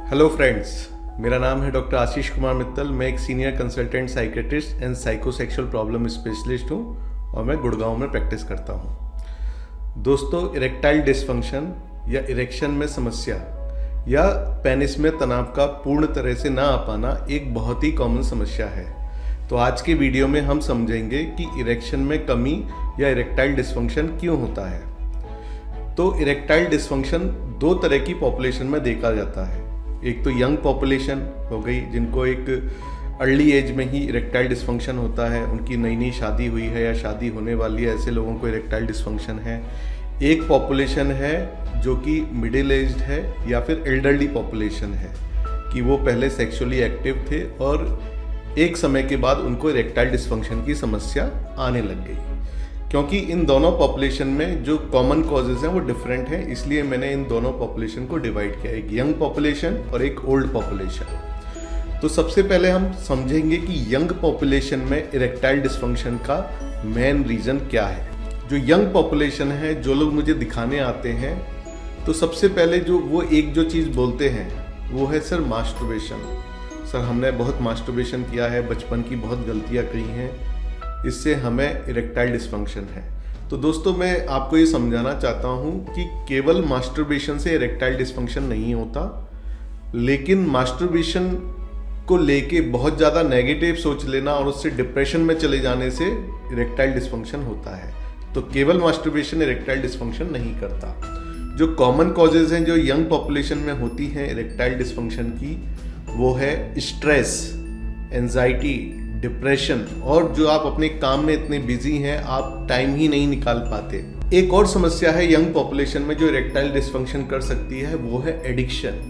Hello friends, मेरा नाम है डॉक्टर आशीष कुमार मित्तल। मैं एक senior consultant psychiatrist and psychosexual problem specialist हूँ और मैं गुड़गांव में प्रैक्टिस करता हूँ। दोस्तों, इरेक्टाइल डिसफंक्शन या इरेक्शन में समस्या या पेनिस में तनाव का पूर्ण तरह से ना आ पाना एक बहुत ही कॉमन समस्या है। तो आज के वीडियो में हम समझेंगे कि इरेक्शन में कमी या इरेक्टाइल डिसफंक्शन क्यों होता है। तो इरेक्टाइल डिसफंक्शन दो तरह की पॉपुलेशन में देखा जाता है। एक तो यंग पॉपुलेशन हो गई, जिनको एक अर्ली एज में ही इरेक्टाइल डिसफंक्शन होता है, उनकी नई नई शादी हुई है या शादी होने वाली है, ऐसे लोगों को इरेक्टाइल डिसफंक्शन है। एक पॉपुलेशन है जो कि मिडिल एज्ड है या फिर एल्डरली पॉपुलेशन है कि वो पहले सेक्सुअली एक्टिव थे और एक समय के बाद उनको इरेक्टाइल डिसफंक्शन की समस्या आने लग गई। क्योंकि इन दोनों पॉपुलेशन में जो कॉमन कॉजेज हैं वो डिफरेंट हैं, इसलिए मैंने इन दोनों पॉपुलेशन को डिवाइड किया, एक यंग पॉपुलेशन और एक ओल्ड पॉपुलेशन। तो सबसे पहले हम समझेंगे कि यंग पॉपुलेशन में इरेक्टाइल डिसफंक्शन का मेन रीज़न क्या है। जो यंग पॉपुलेशन है, जो लोग मुझे दिखाने आते हैं, तो सबसे पहले जो चीज़ बोलते हैं वो है सर मास्टरबेशन। सर, हमने बहुत मास्टरबेशन किया है, बचपन की बहुत गलतियाँ की हैं, इससे हमें इरेक्टाइल डिसफंक्शन है। तो दोस्तों, मैं आपको ये समझाना चाहता हूँ कि केवल मास्टरबेशन से इरेक्टाइल डिसफंक्शन नहीं होता, लेकिन मास्टरबेशन को लेके बहुत ज़्यादा नेगेटिव सोच लेना और उससे डिप्रेशन में चले जाने से इरेक्टाइल डिसफंक्शन होता है। तो केवल मास्टरबेशन इरेक्टाइल डिसफंक्शन नहीं करता। जो कॉमन कॉजेज हैं जो यंग पॉपुलेशन में होती हैं इरेक्टाइल डिसफंक्शन की, वो है स्ट्रेस, एंजाइटी, डिप्रेशन, और जो आप अपने काम में इतने बिजी हैं आप टाइम ही नहीं निकाल पाते। एक और समस्या है यंग पॉपुलेशन में जो इरेक्टाइल डिसफंक्शन कर सकती है, वो है एडिक्शन।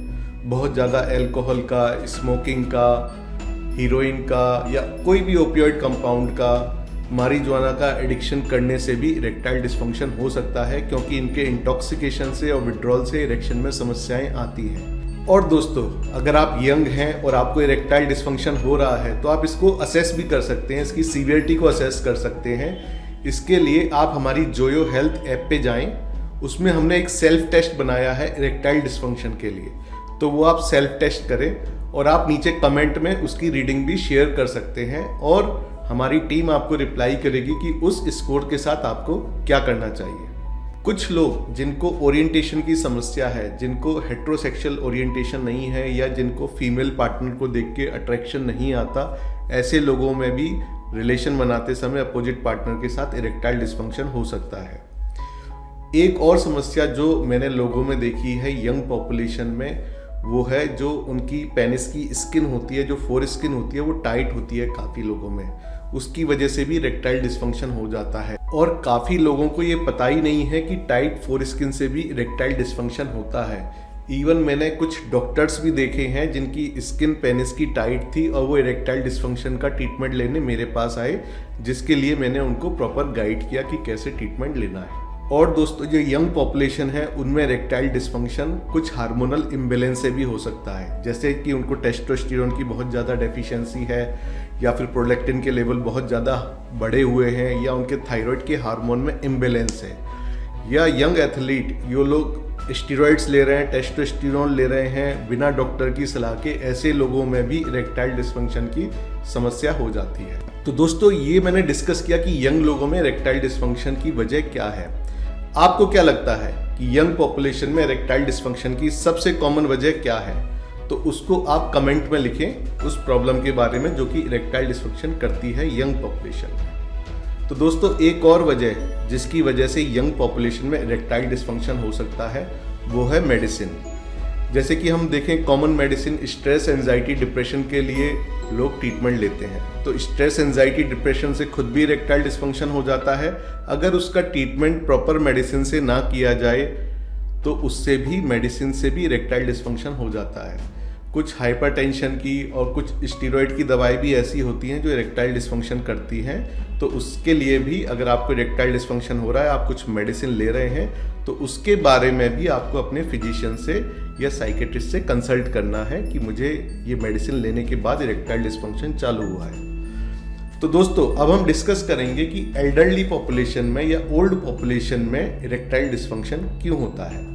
बहुत ज़्यादा अल्कोहल का, स्मोकिंग का, हीरोइन का या कोई भी ओपियोइड कंपाउंड का, मारिजुआना का एडिक्शन करने से भी इरेक्टाइल डिसफंक्शन हो सकता है, क्योंकि इनके इंटॉक्सिकेशन से और विड्रॉल से इरेक्शन में समस्याएं आती हैं। और दोस्तों, अगर आप यंग हैं और आपको इरेक्टाइल डिसफंक्शन हो रहा है तो आप इसको असेस भी कर सकते हैं, इसकी सीवियरिटी को असेस कर सकते हैं। इसके लिए आप हमारी जोयो हेल्थ ऐप पे जाएं, उसमें हमने एक सेल्फ टेस्ट बनाया है इरेक्टाइल डिसफंक्शन के लिए। तो वो आप सेल्फ टेस्ट करें और आप नीचे कमेंट में उसकी रीडिंग भी शेयर कर सकते हैं और हमारी टीम आपको रिप्लाई करेगी कि उस स्कोर के साथ आपको क्या करना चाहिए। कुछ लोग जिनको ओरिएंटेशन की समस्या है, जिनको हेट्रोसेक्सुअल ओरिएंटेशन नहीं है या जिनको फीमेल पार्टनर को देख के अट्रैक्शन नहीं आता, ऐसे लोगों में भी रिलेशन बनाते समय अपोजिट पार्टनर के साथ इरेक्टाइल डिसफंक्शन हो सकता है। एक और समस्या जो मैंने लोगों में देखी है यंग पॉपुलेशन में, वो है जो उनकी पेनिस की स्किन होती है, जो फोर स्किन होती है, वो टाइट होती है काफ़ी लोगों में, उसकी वजह से भी इरेक्टाइल डिसफंक्शन हो जाता है। और काफ़ी लोगों को ये पता ही नहीं है कि टाइट फोर स्किन से भी इरेक्टाइल डिसफंक्शन होता है। इवन मैंने कुछ डॉक्टर्स भी देखे हैं जिनकी स्किन पेनिस की टाइट थी और वो इरेक्टाइल डिसफंक्शन का ट्रीटमेंट लेने मेरे पास आए, जिसके लिए मैंने उनको प्रॉपर गाइड किया कि कैसे ट्रीटमेंट लेना है। और दोस्तों, जो यंग पॉपुलेशन है उनमें इरेक्टाइल डिसफंक्शन कुछ हार्मोनल इम्बैलेंस से भी हो सकता है, जैसे कि उनको टेस्टोस्टेरोन की बहुत ज़्यादा डेफिशिएंसी है या फिर प्रोलैक्टिन के लेवल बहुत ज़्यादा बढ़े हुए हैं या उनके थायराइड के हार्मोन में इम्बैलेंस है, या यंग एथलीट जो लोग स्टेरॉइड्स ले रहे हैं, टेस्टोस्टेरोन ले रहे हैं बिना डॉक्टर की सलाह के, ऐसे लोगों में भी इरेक्टाइल डिसफंक्शन की समस्या हो जाती है। तो दोस्तों, ये मैंने डिस्कस किया कि यंग लोगों में इरेक्टाइल डिसफंक्शन की वजह क्या है। आपको क्या लगता है कि यंग पॉपुलेशन में इरेक्टाइल डिसफंक्शन की सबसे कॉमन वजह क्या है? तो उसको आप कमेंट में लिखें, उस प्रॉब्लम के बारे में जो कि इरेक्टाइल डिसफंक्शन करती है यंग पॉपुलेशन में। तो दोस्तों, एक और वजह जिसकी वजह से यंग पॉपुलेशन में इरेक्टाइल डिसफंक्शन हो सकता है, वो है मेडिसिन। जैसे कि हम देखें, common medicine stress, anxiety, depression के लिए लोग ट्रीटमेंट लेते हैं। तो स्ट्रेस, एंजाइटी, डिप्रेशन से खुद भी इरेक्टाइल डिसफंक्शन हो जाता है। अगर उसका ट्रीटमेंट प्रॉपर मेडिसिन से ना किया जाए तो उससे भी, मेडिसिन से भी इरेक्टाइल डिसफंक्शन हो जाता है। कुछ हाइपरटेंशन की और कुछ स्टेरॉइड की दवाई भी ऐसी होती हैं जो इरेक्टाइल डिसफंक्शन करती हैं। तो उसके लिए भी, अगर आपको इरेक्टाइल डिसफंक्शन हो रहा है, आप कुछ मेडिसिन ले रहे हैं, तो उसके बारे में भी आपको अपने फिजिशियन से या साइकेट्रिस्ट से कंसल्ट करना है कि मुझे ये मेडिसिन लेने के बाद इरेक्टाइल डिसफंक्शन चालू हुआ है। तो दोस्तों, अब हम डिस्कस करेंगे कि एल्डरली पॉपुलेशन में या ओल्ड पॉपुलेशन में इरेक्टाइल डिसफंक्शन क्यों होता है।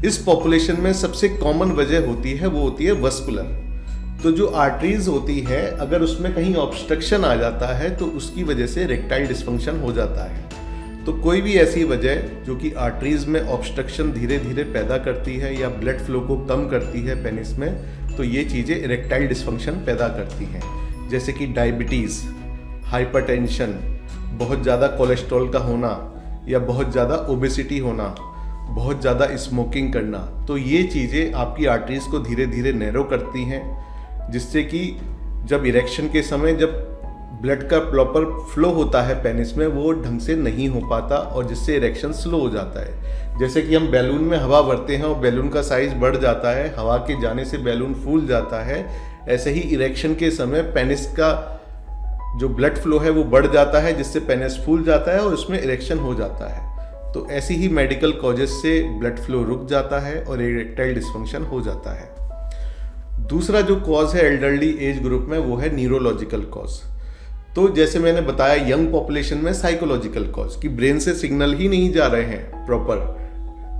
इस पॉपुलेशन में सबसे कॉमन वजह होती है वो होती है वस्कुलर। तो जो आर्टरीज होती है अगर उसमें कहीं ऑब्स्ट्रक्शन आ जाता है तो उसकी वजह से इरेक्टाइल डिस्फंक्शन हो जाता है। तो कोई भी ऐसी वजह जो कि आर्टरीज में ऑब्स्ट्रक्शन धीरे धीरे पैदा करती है या ब्लड फ्लो को कम करती है पेनिस में, तो ये चीज़ें इरेक्टाइल डिस्फंक्शन पैदा करती हैं। जैसे कि डायबिटीज़, हाइपरटेंशन, बहुत ज़्यादा कोलेस्ट्रॉल का होना या बहुत ज़्यादा ओबेसिटी होना, बहुत ज़्यादा स्मोकिंग करना, तो ये चीज़ें आपकी आर्टरीज को धीरे धीरे नैरो करती हैं, जिससे कि जब इरेक्शन के समय जब ब्लड का प्रॉपर फ्लो होता है पेनिस में वो ढंग से नहीं हो पाता और जिससे इरेक्शन स्लो हो जाता है। जैसे कि हम बैलून में हवा भरते हैं और बैलून का साइज बढ़ जाता है, हवा के जाने से बैलून फूल जाता है, ऐसे ही इरेक्शन के समय पेनिस का जो ब्लड फ्लो है वो बढ़ जाता है जिससे पेनिस फूल जाता है और उसमें इरेक्शन हो जाता है। तो ऐसी ही मेडिकल कॉजेस से ब्लड फ्लो रुक जाता है और इरेक्टाइल डिस्फंक्शन हो जाता है। दूसरा जो कॉज है एल्डरली एज ग्रुप में वो है न्यूरोलॉजिकल कॉज। तो जैसे मैंने बताया यंग पॉपुलेशन में साइकोलॉजिकल कॉज कि ब्रेन से सिग्नल ही नहीं जा रहे हैं प्रॉपर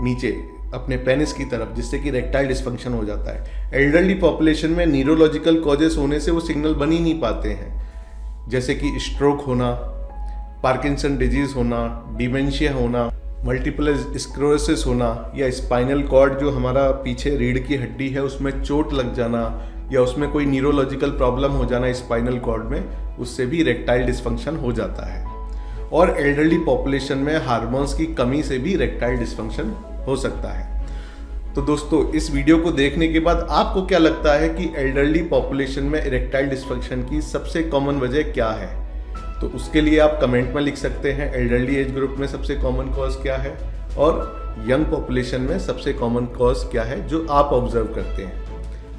नीचे अपने पेनिस की तरफ, जिससे कि इरेक्टाइल डिस्फंक्शन हो जाता है। एल्डरली पॉपुलेशन में न्यूरोलॉजिकल कॉजेस होने से वो सिग्नल बन ही नहीं पाते हैं, जैसे कि स्ट्रोक होना, पार्किंसन डिजीज होना, डिमेंशिया होना, मल्टीपल स्क्लेरोसिस होना या स्पाइनल कॉर्ड जो हमारा पीछे रीढ़ की हड्डी है उसमें चोट लग जाना या उसमें कोई न्यूरोलॉजिकल प्रॉब्लम हो जाना स्पाइनल कॉर्ड में, उससे भी इरेक्टाइल डिस्फंक्शन हो जाता है। और एल्डरली पॉपुलेशन में हार्मोन्स की कमी से भी इरेक्टाइल डिस्फंक्शन हो सकता है। तो दोस्तों इस वीडियो को देखने के बाद आपको क्या लगता है कि एल्डरली पॉपुलेशन में इरेक्टाइल डिस्फंक्शन की सबसे कॉमन वजह क्या है? तो उसके लिए आप कमेंट में लिख सकते हैं एल्डरली एज ग्रुप में सबसे कॉमन कॉज क्या है और यंग पॉपुलेशन में सबसे कॉमन कॉज क्या है जो आप ऑब्जर्व करते हैं।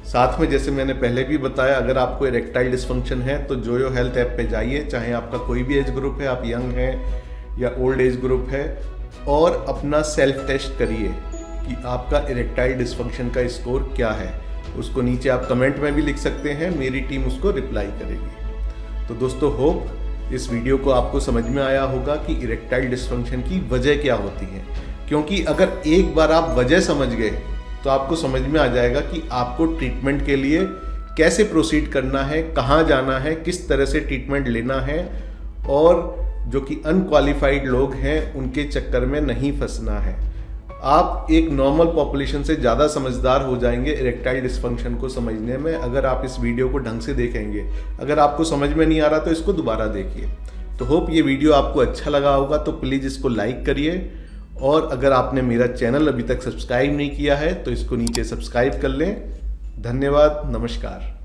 साथ में जैसे मैंने पहले भी बताया, अगर आपको इरेक्टाइल डिस्फंक्शन है तो जोयो हेल्थ ऐप पे जाइए, चाहे आपका कोई भी एज ग्रुप है, आप यंग हैं या ओल्ड एज ग्रुप है, और अपना सेल्फ टेस्ट करिए कि आपका इरेक्टाइल डिस्फंक्शन का स्कोर क्या है। उसको नीचे आप कमेंट में भी लिख सकते हैं, मेरी टीम उसको रिप्लाई करेगी। तो दोस्तों होप इस वीडियो को आपको समझ में आया होगा कि इरेक्टाइल डिस्फंक्शन की वजह क्या होती है, क्योंकि अगर एक बार आप वजह समझ गए तो आपको समझ में आ जाएगा कि आपको ट्रीटमेंट के लिए कैसे प्रोसीड करना है, कहाँ जाना है, किस तरह से ट्रीटमेंट लेना है, और जो कि अनक्वालिफाइड लोग हैं उनके चक्कर में नहीं फंसना है। आप एक नॉर्मल पॉपुलेशन से ज़्यादा समझदार हो जाएंगे इरेक्टाइल डिस्फंक्शन को समझने में अगर आप इस वीडियो को ढंग से देखेंगे। अगर आपको समझ में नहीं आ रहा तो इसको दोबारा देखिए। तो होप ये वीडियो आपको अच्छा लगा होगा, तो प्लीज़ इसको लाइक करिए, और अगर आपने मेरा चैनल अभी तक सब्सक्राइब नहीं किया है तो इसको नीचे सब्सक्राइब कर लें। धन्यवाद, नमस्कार।